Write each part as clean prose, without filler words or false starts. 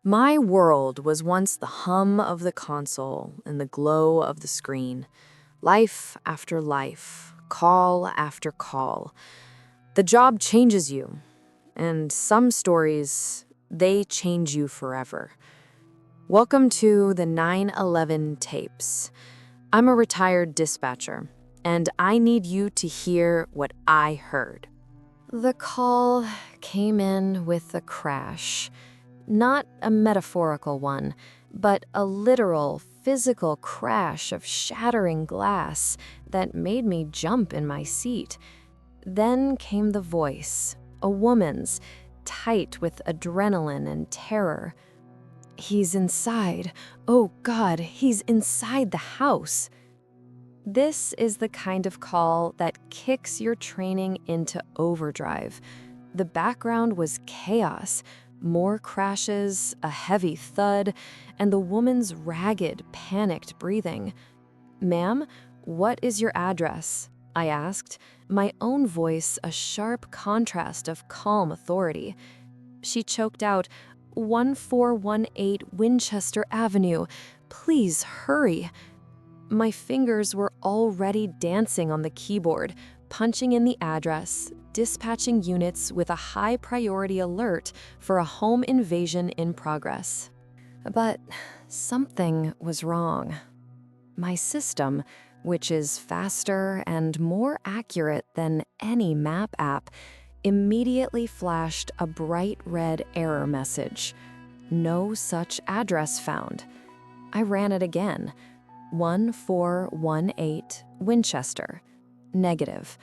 My world was once the hum of the console and the glow of the screen. Life after life, call after call. The job changes you, and some stories, they change you forever. Welcome to the 9/11 tapes. I'm a retired dispatcher, and I need you to hear what I heard. The call came in with a crash. Not a metaphorical one, but a literal, physical crash of shattering glass that made me jump in my seat. Then came the voice, a woman's, tight with adrenaline and terror. "He's inside. Oh God, he's inside the house." This is the kind of call that kicks your training into overdrive. The background was chaos. More crashes, a heavy thud, and the woman's ragged, panicked breathing. "Ma'am, what is your address?" I asked, my own voice a sharp contrast of calm authority. She choked out, 1418 Winchester Avenue. Please hurry." My fingers were already dancing on the keyboard, punching in the address, dispatching units with a high priority alert for a home invasion in progress. But something was wrong. My system, which is faster and more accurate than any map app, immediately flashed a bright red error message. No such address found. I ran it again. 1418 Winchester. Negative.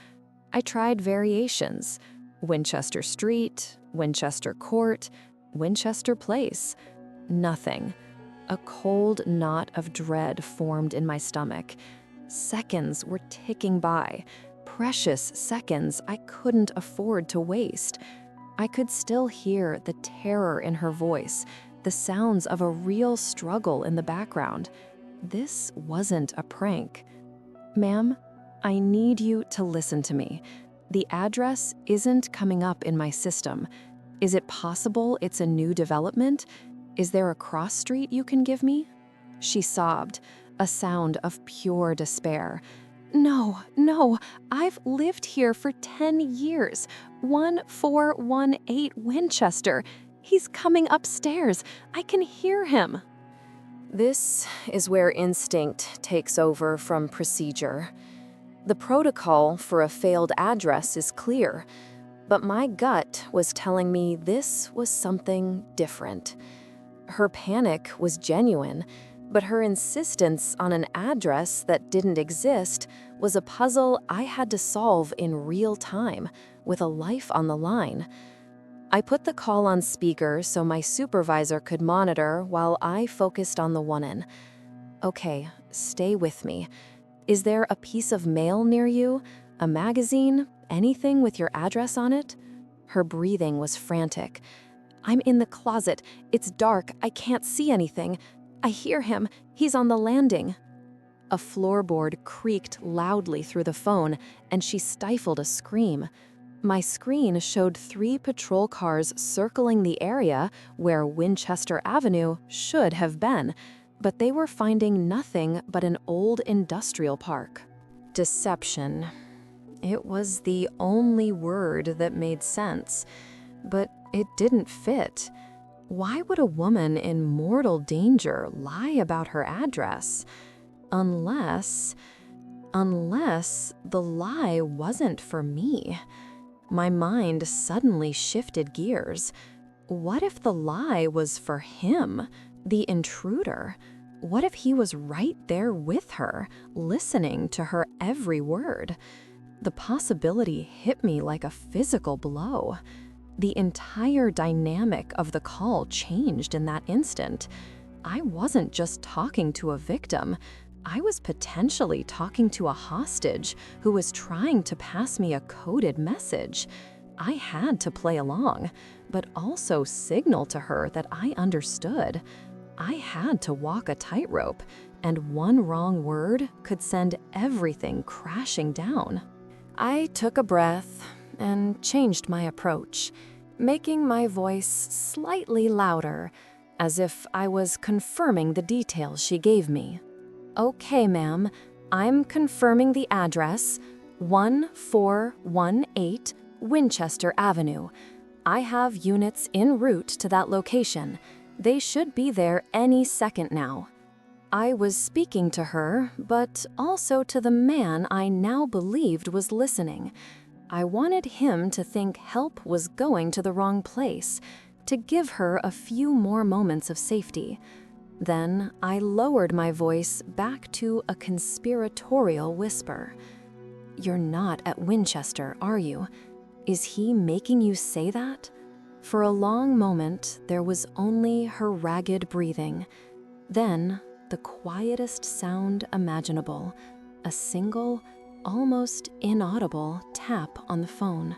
I tried variations. Winchester Street, Winchester Court, Winchester Place. Nothing. A cold knot of dread formed in my stomach. Seconds were ticking by. Precious seconds I couldn't afford to waste. I could still hear the terror in her voice, the sounds of a real struggle in the background. This wasn't a prank. "Ma'am, I need you to listen to me. The address isn't coming up in my system. Is it possible it's a new development? Is there a cross street you can give me?" She sobbed, a sound of pure despair. No, I've lived here for 10 years. 1418 Winchester. He's coming upstairs. I can hear him." This is where instinct takes over from procedure. The protocol for a failed address is clear, but my gut was telling me this was something different. Her panic was genuine, but her insistence on an address that didn't exist was a puzzle I had to solve in real time, with a life on the line. I put the call on speaker so my supervisor could monitor while I focused on the one-in. "Okay, stay with me. Is there a piece of mail near you? A magazine? Anything with your address on it?" Her breathing was frantic. "I'm in the closet. It's dark. I can't see anything. I hear him. He's on the landing." A floorboard creaked loudly through the phone, and she stifled a scream. My screen showed 3 patrol cars circling the area where Winchester Avenue should have been, but they were finding nothing but an old industrial park. Deception. It was the only word that made sense, but it didn't fit. Why would a woman in mortal danger lie about her address? Unless the lie wasn't for me. My mind suddenly shifted gears. What if the lie was for him, the intruder? What if he was right there with her, listening to her every word? The possibility hit me like a physical blow. The entire dynamic of the call changed in that instant. I wasn't just talking to a victim. I was potentially talking to a hostage who was trying to pass me a coded message. I had to play along, but also signal to her that I understood. I had to walk a tightrope, and one wrong word could send everything crashing down. I took a breath and changed my approach, making my voice slightly louder. as if I was confirming the details she gave me. "Okay, ma'am, I'm confirming the address, 1418 Winchester Avenue. I have units en route to that location. They should be there any second now." I was speaking to her, but also to the man I now believed was listening. I wanted him to think help was going to the wrong place, to give her a few more moments of safety. Then I lowered my voice back to a conspiratorial whisper. "You're not at Winchester, are you? Is he making you say that?" For a long moment, there was only her ragged breathing. Then, the quietest sound imaginable, a single, almost inaudible tap on the phone.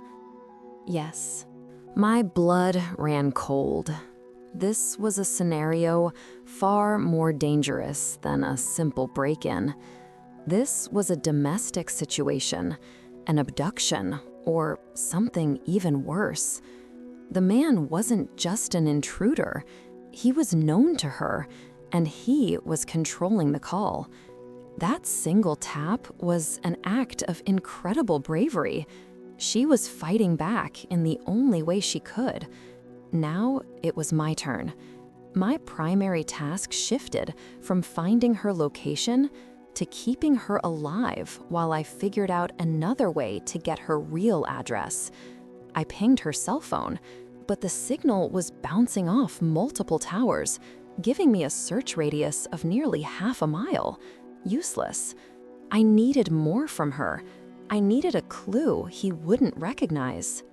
Yes. My blood ran cold. This was a scenario far more dangerous than a simple break-in. This was a domestic situation, an abduction, or something even worse. The man wasn't just an intruder. He was known to her, and he was controlling the call. That single tap was an act of incredible bravery. She was fighting back in the only way she could. Now it was my turn. My primary task shifted from finding her location to keeping her alive while I figured out another way to get her real address. I pinged her cell phone, but the signal was bouncing off multiple towers, giving me a search radius of nearly half a mile. Useless. I needed more from her. I needed a clue he wouldn't recognize.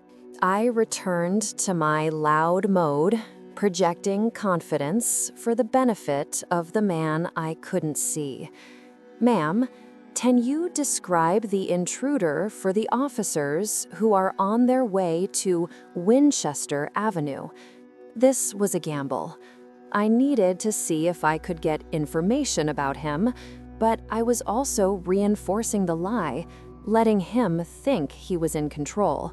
I returned to my loud mode, projecting confidence for the benefit of the man I couldn't see. "Ma'am, can you describe the intruder for the officers who are on their way to Winchester Avenue?" This was a gamble. I needed to see if I could get information about him, but I was also reinforcing the lie, letting him think he was in control.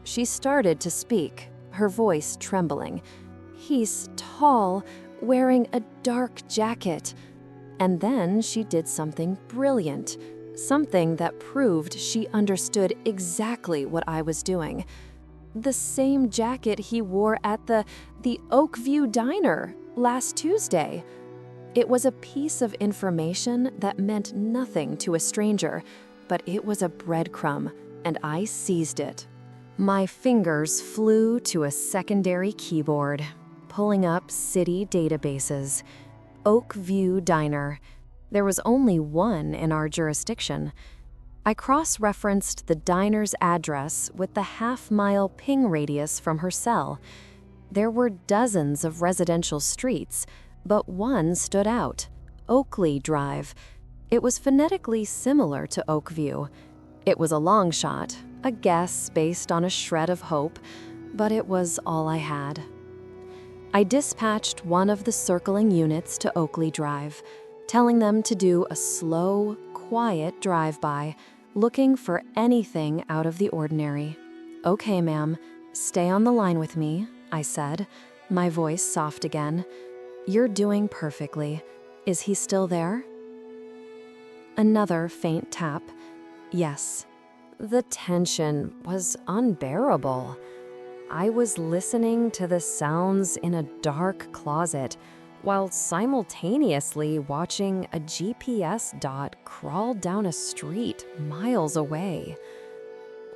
She started to speak, her voice trembling. "He's tall, wearing a dark jacket." And then she did something brilliant, something that proved she understood exactly what I was doing. "The same jacket he wore at the Oakview Diner last Tuesday." It was a piece of information that meant nothing to a stranger, but it was a breadcrumb, and I seized it. My fingers flew to a secondary keyboard, pulling up city databases. Oakview Diner. There was only one in our jurisdiction. I cross-referenced the diner's address with the half-mile ping radius from her cell. There were dozens of residential streets, but one stood out, Oakley Drive. It was phonetically similar to Oakview. It was a long shot, a guess based on a shred of hope, but it was all I had. I dispatched one of the circling units to Oakley Drive, telling them to do a slow, quiet drive-by, looking for anything out of the ordinary. "Okay, ma'am, stay on the line with me," I said, my voice soft again. "You're doing perfectly. Is he still there?" Another faint tap. Yes. The tension was unbearable. I was listening to the sounds in a dark closet while simultaneously watching a GPS dot crawl down a street miles away.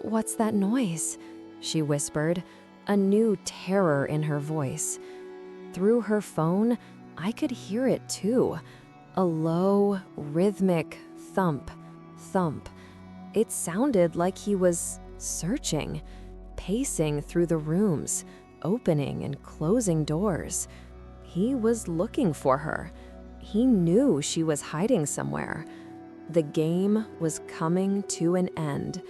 "What's that noise?" she whispered, a new terror in her voice. Through her phone, I could hear it too, a low, rhythmic thump, thump. It sounded like he was searching, pacing through the rooms, opening and closing doors. He was looking for her. He knew she was hiding somewhere. The game was coming to an end.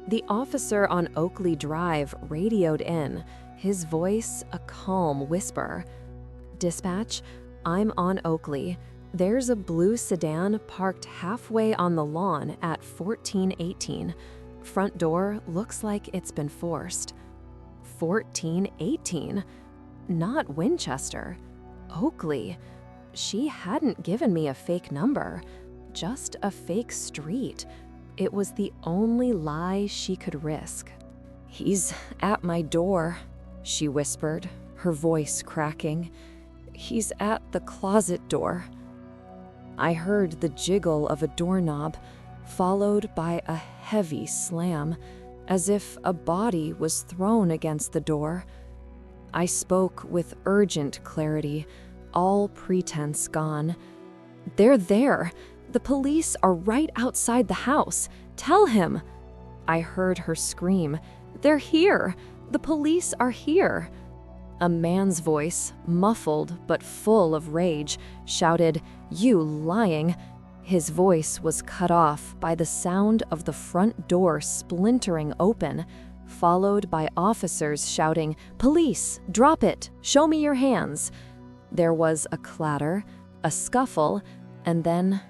The officer on Oakley Drive radioed in, his voice a calm whisper. "Dispatch, I'm on Oakley. There's a blue sedan parked halfway on the lawn at 1418. Front door looks like it's been forced." 1418? Not Winchester. Oakley. She hadn't given me a fake number, just a fake street. It was the only lie she could risk. "He's at my door," she whispered, her voice cracking. "He's at the closet door." I heard the jiggle of a doorknob, followed by a heavy slam, as if a body was thrown against the door. I spoke with urgent clarity, all pretense gone. "They're there. The police are right outside the house. Tell him." I heard her scream, "They're here. The police are here." A man's voice, muffled but full of rage, shouted, "You lying." His voice was cut off by the sound of the front door splintering open, followed by officers shouting, "Police, drop it! Show me your hands!" There was a clatter, a scuffle, and then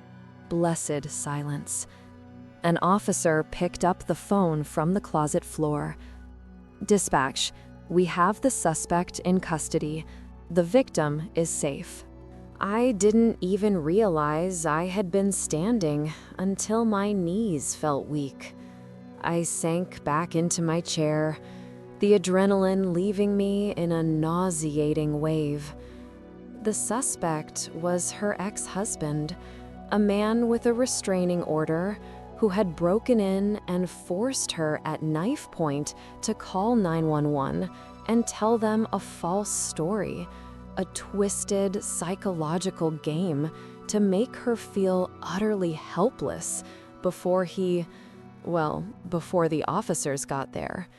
blessed silence. An officer picked up the phone from the closet floor. "Dispatch, we have the suspect in custody. The victim is safe." I didn't even realize I had been standing until my knees felt weak. I sank back into my chair, the adrenaline leaving me in a nauseating wave. The suspect was her ex-husband, a man with a restraining order who had broken in and forced her at knife point to call 911 and tell them a false story, a twisted psychological game to make her feel utterly helpless before before the officers got there.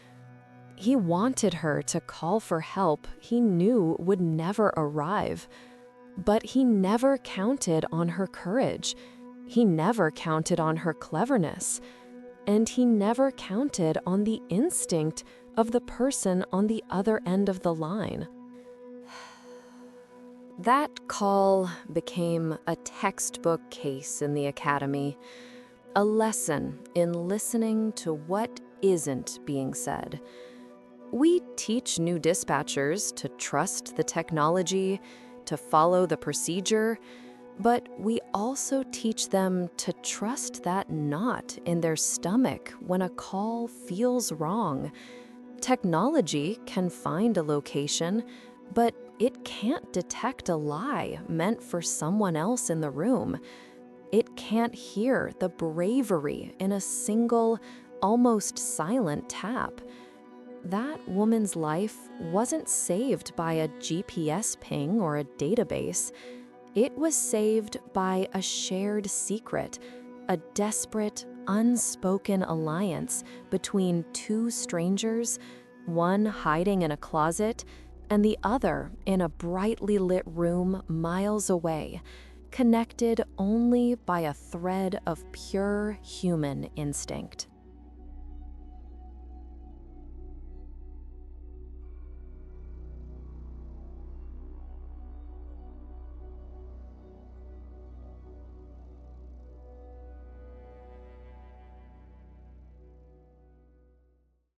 He wanted her to call for help he knew would never arrive, but he never counted on her courage. He never counted on her cleverness, and he never counted on the instinct of the person on the other end of the line. That call became a textbook case in the academy, a lesson in listening to what isn't being said. We teach new dispatchers to trust the technology, to follow the procedure, but we also teach them to trust that knot in their stomach when a call feels wrong. Technology can find a location, but it can't detect a lie meant for someone else in the room. It can't hear the bravery in a single, almost silent tap. That woman's life wasn't saved by a GPS ping or a database. It was saved by a shared secret, a desperate, unspoken alliance between two strangers, one hiding in a closet and the other in a brightly lit room miles away, connected only by a thread of pure human instinct.